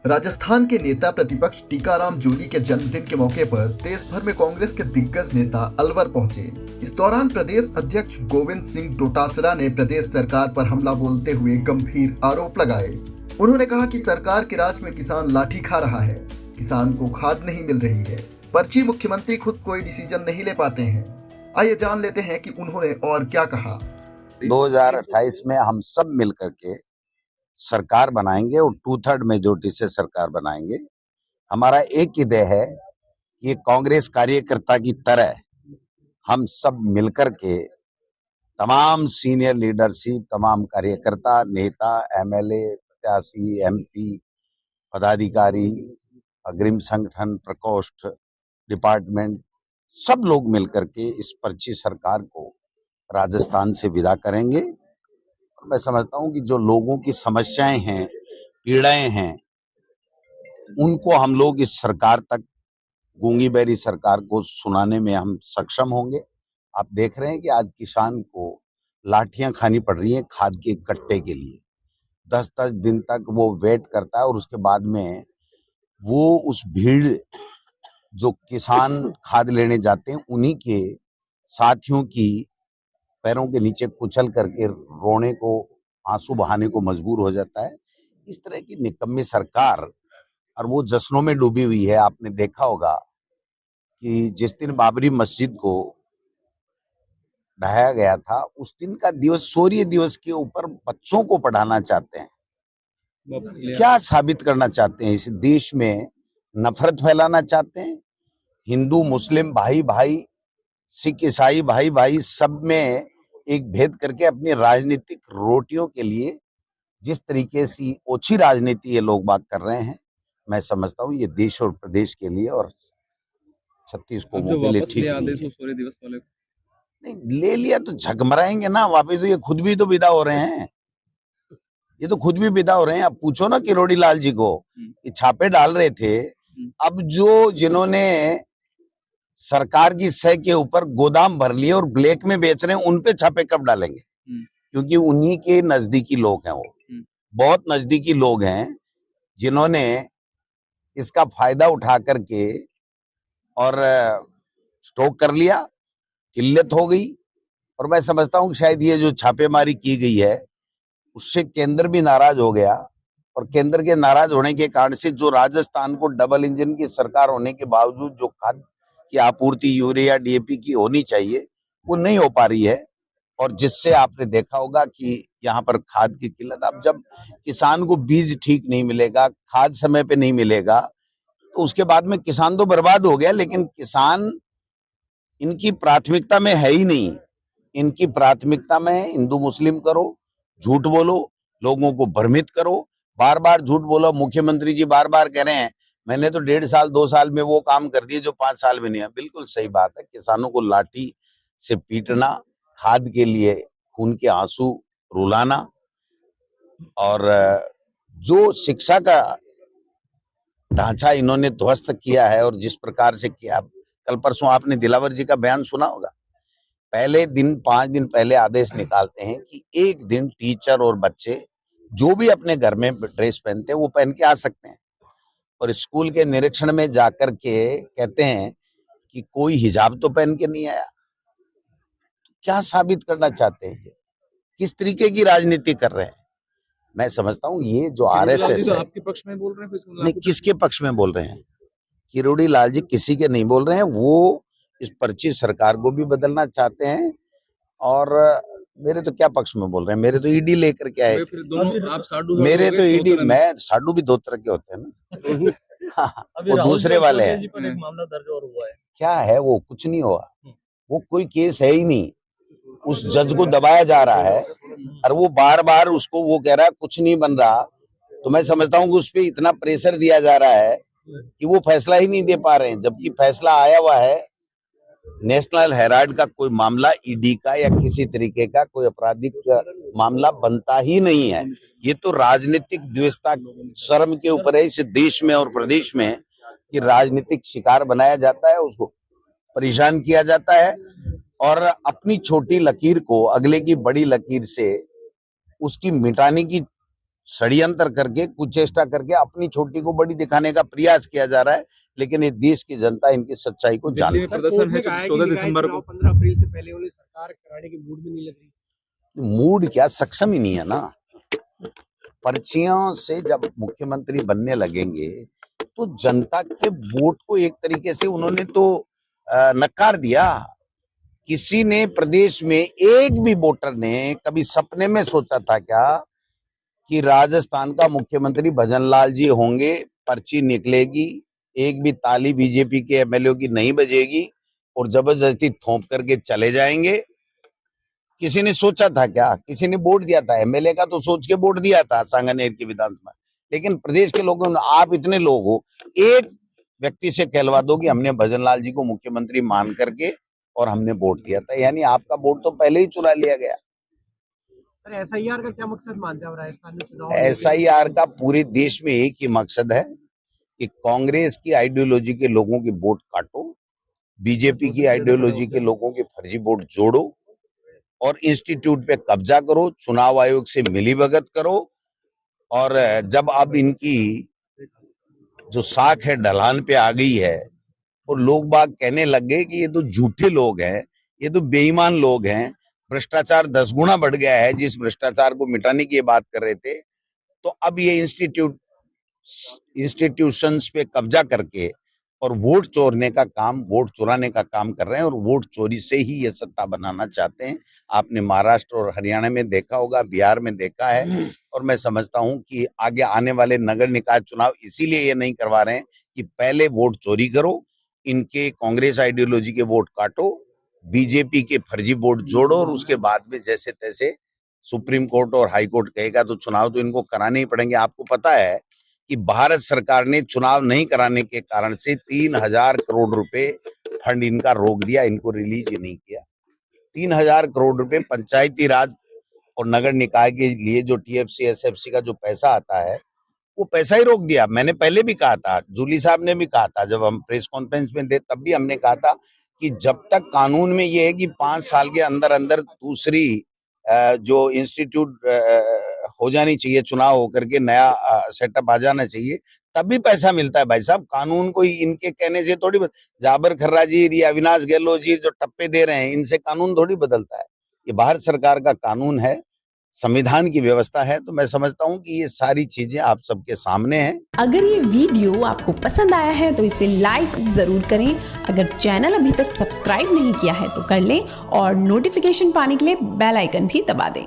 राजस्थान के नेता प्रतिपक्ष टीकाराम जूली के जन्मदिन के मौके पर देश भर में कांग्रेस के दिग्गज नेता अलवर पहुंचे। इस दौरान प्रदेश अध्यक्ष गोविंद सिंह डोटासरा ने प्रदेश सरकार पर हमला बोलते हुए गंभीर आरोप लगाए। उन्होंने कहा कि सरकार के राज में किसान लाठी खा रहा है, किसान को खाद नहीं मिल रही है, पर्ची मुख्यमंत्री खुद कोई डिसीजन नहीं ले पाते हैं। आइए जान लेते हैं कि उन्होंने और क्या कहा। 2028 में हम सब मिलकर के सरकार बनाएंगे और 2/3 मेजोरिटी से सरकार बनाएंगे। हमारा एक ही ध्येय है कि कांग्रेस कार्यकर्ता की तरह हम सब मिलकर के तमाम सीनियर लीडरशिप, तमाम कार्यकर्ता, नेता, एमएलए, प्रत्याशी, एमपी, पदाधिकारी, अग्रिम संगठन, प्रकोष्ठ, डिपार्टमेंट, सब लोग मिलकर के इस पर्ची सरकार को राजस्थान से विदा करेंगे। और मैं समझता हूं कि जो लोगों की समस्याएं हैं, पीड़ाएं हैं, उनको हम लोग इस सरकार तक, गूंगी बैरी सरकार को सुनाने में हम सक्षम होंगे। आप देख रहे हैं कि आज किसान को लाठियां खानी पड़ रही हैं खाद के कट्टे के लिए। 10-10 दिन तक वो वेट करता है और उसके बाद में वो उस भीड़ जो किसान खाद लेने जाते हैं उन्हीं के साथियों की पैरों के नीचे कुचल करके रोने को, आंसू बहाने को मजबूर हो जाता है। इस तरह की निकम्मी सरकार, और वो जश्नों में डूबी हुई है। आपने देखा होगा कि जिस दिन बाबरी मस्जिद को ढहाया गया था, उस दिन का दिवस शौर्य दिवस के ऊपर बच्चों को पढ़ाना चाहते हैं। क्या साबित करना चाहते हैं? इस देश में नफरत फैलाना चाहते हैं। हिंदू मुस्लिम भाई भाई, सिख ईसाई भाई भाई, सब में एक भेद करके अपनी राजनीतिक रोटियों के लिए जिस तरीके से ओछी राजनीति ये लोग बात कर रहे हैं, मैं समझता हूँ ये देश और प्रदेश के लिए और 36 कौमों के लिए ठीक नहीं है। नहीं ले लिया तो झकमराएंगे ना वापिस। तो ये खुद भी तो विदा हो रहे हैं, ये तो खुद भी विदा हो रहे हैं। आप पूछो ना किरोड़ी लाल जी को, ये छापे डाल रहे थे। अब जो जिन्होंने सरकार की सह के ऊपर गोदाम भर लिए और ब्लैक में बेच रहे हैं, उन पे छापे कब डालेंगे? क्योंकि उन्हीं के नजदीकी लोग हैं, वो बहुत नजदीकी लोग हैं जिन्होंने इसका फायदा उठा करके और स्टॉक कर लिया, किल्लत हो गई। और मैं समझता हूँ शायद ये जो छापेमारी की गई है उससे केंद्र भी नाराज हो गया, और केंद्र के नाराज होने के कारण से जो राजस्थान को डबल इंजन की सरकार होने के बावजूद जो खाद की आपूर्ति यूरिया डीएपी की होनी चाहिए वो नहीं हो पा रही है, और जिससे आपने देखा होगा कि यहाँ पर खाद की किल्लत। अब जब किसान को बीज ठीक नहीं मिलेगा, खाद समय पे नहीं मिलेगा, तो उसके बाद में किसान तो बर्बाद हो गया। लेकिन किसान इनकी प्राथमिकता में है ही नहीं। इनकी प्राथमिकता में हिंदू मुस्लिम करो, झूठ बोलो, लोगों को भ्रमित करो, बार बार झूठ बोलो। मुख्यमंत्री जी बार बार कह रहे हैं मैंने तो 1.5 साल 2 साल में वो काम कर दिए जो 5 साल में नहीं है। बिल्कुल सही बात है। किसानों को लाठी से पीटना, खाद के लिए खून के आंसू रुलाना, और जो शिक्षा का ढांचा इन्होंने ध्वस्त किया है और जिस प्रकार से किया, कल परसों आपने दिलावर जी का बयान सुना होगा। पहले दिन 5 दिन पहले आदेश निकालते हैं कि एक दिन टीचर और बच्चे जो भी अपने घर में ड्रेस पहनते हैं वो पहन के आ सकते हैं, और स्कूल के निरीक्षण में जाकर के कहते हैं कि कोई हिजाब तो पहन के नहीं आया। क्या साबित करना चाहते हैं? किस तरीके की राजनीति कर रहे हैं? मैं समझता हूँ ये जो आरएसएस है, आपके पक्ष में बोल रहे हैं? नहीं, किसके पक्ष में बोल रहे हैं? किरोड़ी लाल जी किसी के नहीं बोल रहे हैं। वो इस पर्ची सरकार को भी बदलना चाहते हैं, और मेरे तो क्या पक्ष में बोल रहे हैं? मेरे तो ईडी लेकर के आए। मेरे तो ईडी, मैं साडू भी 2 तरह के होते हैं ना। हाँ, वो दूसरे वाले हैं। मामला दर्ज और हुआ है। क्या है वो? कुछ नहीं हुआ, वो कोई केस है ही नहीं। उस जज को दबाया जा रहा है और वो बार बार उसको वो कह रहा है कुछ नहीं बन रहा। तो मैं समझता हूँ कि उस पर इतना प्रेशर दिया जा रहा है कि वो फैसला ही नहीं दे पा रहे हैं, जबकि फैसला आया हुआ है। नेशनल हेराल्ड का कोई मामला ईडी का या किसी तरीके का कोई आपराधिक मामला बनता ही नहीं है। ये तो राजनीतिक द्वेषता, शर्म के ऊपर है इस देश में और प्रदेश में कि राजनीतिक शिकार बनाया जाता है, उसको परेशान किया जाता है, और अपनी छोटी लकीर को अगले की बड़ी लकीर से उसकी मिटाने की षड्यंत्र करके कुचेष्टा करके अपनी छोटी को बड़ी दिखाने का प्रयास किया जा रहा है, लेकिन ये देश की जनता इनकी सच्चाई को दिल्ली जानती में है। प्रदर्शन है 14 दिसंबर को। 15 अप्रैल से पहले वाली सरकार कराने की मूड में नहीं लग रही। मूड क्या, सक्षम ही नहीं है ना। पर्चियों से जब मुख्यमंत्री बनने लगेंगे तो जनता के वोट को एक तरीके से उन्होंने तो नकार दिया। किसी ने प्रदेश में एक भी वोटर ने कभी सपने में सोचा था क्या कि राजस्थान का मुख्यमंत्री भजनलाल जी होंगे, पर्ची निकलेगी, एक भी ताली बीजेपी के एमएलए की नहीं बजेगी और जबरदस्ती थोप करके चले जाएंगे? किसी ने सोचा था क्या? किसी ने वोट दिया था? एमएलए का तो सोच के वोट दिया था सांगानेर की विधानसभा, लेकिन प्रदेश के लोगों ने, आप इतने लोग हो, एक व्यक्ति से कहलवा दो कि हमने भजनलाल जी को मुख्यमंत्री मान करके और हमने वोट दिया था, यानी आपका वोट तो पहले ही चुरा लिया गया। सर एसआईआर का क्या मकसद मानते हैं आप राजस्थान में चुनाव? एसआईआर का पूरे देश में एक ही मकसद है कि कांग्रेस की आइडियोलॉजी के लोगों के वोट काटो, बीजेपी की आइडियोलॉजी के लोगों के फर्जी वोट जोड़ो और इंस्टीट्यूट पे कब्जा करो, चुनाव आयोग से मिलीभगत करो। और जब अब इनकी जो साख है ढलान पे आ गई है और लोग बाग कहने लग गए कि ये तो झूठे लोग हैं, ये तो बेईमान लोग हैं, भ्रष्टाचार 10 गुना बढ़ गया है, जिस भ्रष्टाचार को मिटाने की बात कर रहे थे, तो अब ये इंस्टीट्यूशंस पे कब्जा करके और वोट चोरने का काम, वोट चुराने का काम कर रहे हैं और वोट चोरी से ही ये सत्ता बनाना चाहते हैं। आपने महाराष्ट्र और हरियाणा में देखा होगा, बिहार में देखा है, और मैं समझता हूं कि आगे आने वाले नगर निकाय चुनाव इसीलिए ये नहीं करवा रहे हैं कि पहले वोट चोरी करो, इनके कांग्रेस आइडियोलॉजी के वोट काटो, बीजेपी के फर्जी वोट जोड़ो और उसके बाद में जैसे तैसे सुप्रीम कोर्ट और हाई कोर्ट कहेगा तो चुनाव तो इनको कराने ही पड़ेंगे। आपको पता है कि भारत सरकार ने चुनाव नहीं कराने के कारण से 3000 करोड़ रुपए फंड इनका रोक दिया, इनको रिलीज ही नहीं किया। 3000 करोड़ रुपए पंचायती राज और नगर निकाय के लिए जो टीएफसी एसएफसी का जो पैसा आता है वो पैसा ही रोक दिया। मैंने पहले भी कहा था, जूली साहब ने भी कहा था, जब हम प्रेस कॉन्फ्रेंस में थे तब भी हमने कहा था कि जब तक कानून में ये है कि 5 साल के अंदर अंदर दूसरी जो इंस्टीट्यूट हो जानी चाहिए, चुनाव होकर के नया सेटअप आ जाना चाहिए, तभी पैसा मिलता है। भाई साहब, कानून कोई इनके कहने से थोड़ी, जाबर खर्रा जी या अविनाश गहलोत जी जो टप्पे दे रहे हैं, इनसे कानून थोड़ी बदलता है। ये भारत सरकार का कानून है, संविधान की व्यवस्था है। तो मैं समझता हूं कि ये सारी चीजें आप सबके सामने हैं। अगर ये वीडियो आपको पसंद आया है तो इसे लाइक जरूर करें। अगर चैनल अभी तक सब्सक्राइब नहीं किया है तो कर लें और नोटिफिकेशन पाने के लिए बेल आइकन भी दबा दें।